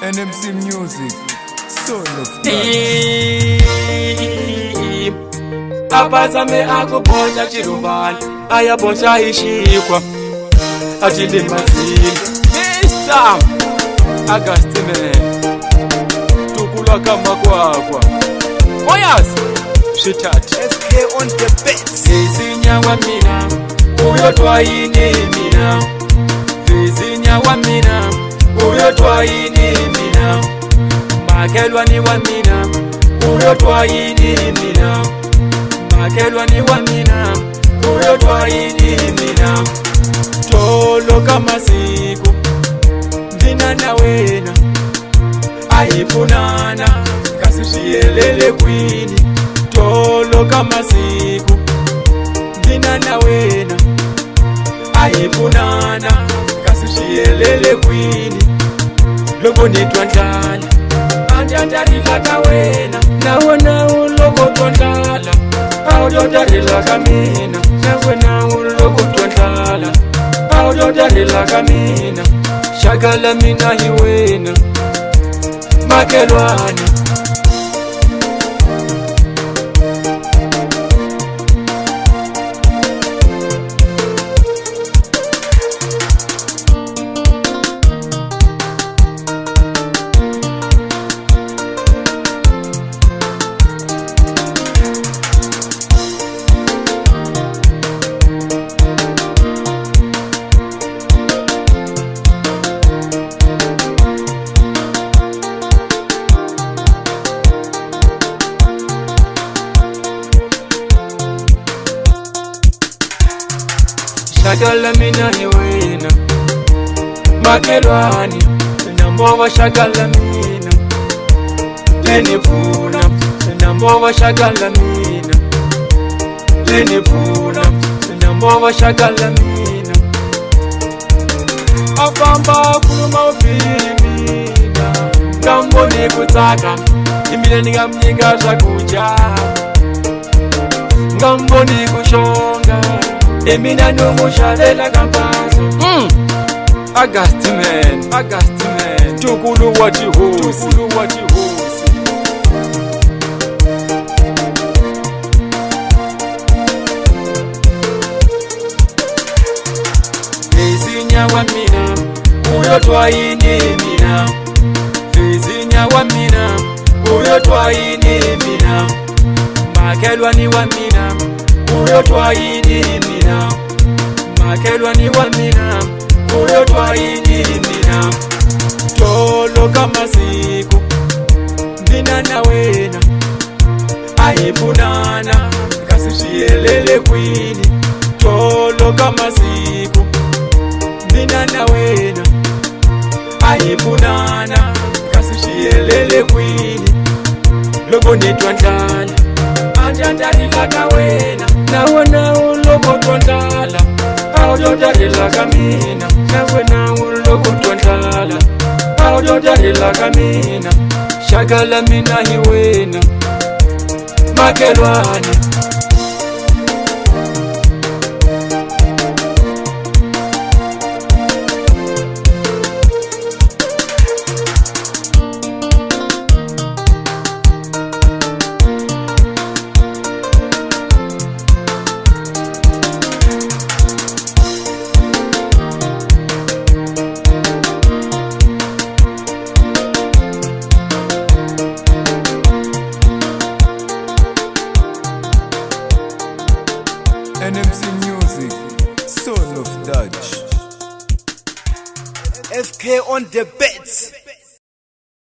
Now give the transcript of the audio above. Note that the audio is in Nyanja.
NMC Music, Soul of God. Abazame akubonja chirumbani ayabonja ishikwa atili mazini Mr. Agastime tukula kama kwakwa Oyas Shitati SK on the beats. Vizinya wa mina uyo twaini mina Vizinya wa mina uyo twaini mina Makelwa ni wa mina uyo twaini mina Makelwa ni wa mina uyo twaini mina Tolo kama siku Vina na wena Aipunana Kasishielele kwini Tolo kama siku Vina na wena Aipunana Kasishielele kwini Logo ni tuandala Anjandari laka wena Nawana ulogo tuandala Audodari laka mina Nawana ulogo tuandala Audodari laka mina Shagala mina hiwena Makelwani Shagala mina hiwena Makelwani Nambowa shagala mina Lenipuna Nambowa shagala mina Lenipuna Nambowa shagala mina Afamba kuluma upimina Ngamboni kutaka Imile nigamnyinga zakuja Ngamboni kushonga Emina numushalela kampazo Agastime Tukulu wachihosi Vizinya wa mina Uyo twaini mina Vizinya wa mina Uyo twaini mina Makelwa ni wa mina Uyo twaini mina Makelwa ni wa mina Uyo twaini mina Tolo kama siku Vina na wena Aipunana Kasishielele kwini Tolo kama siku Vina na wena Aipunana Kasishielele kwini Logo ni tuandala Anjandari laka wena Nawana ulogo tuandala Audodari laka mina Nawana ulogo tuandala Audodari laka mina Shagala mina hiwena Makelwani NMC Music, Soul of Dutch. SK on the beats.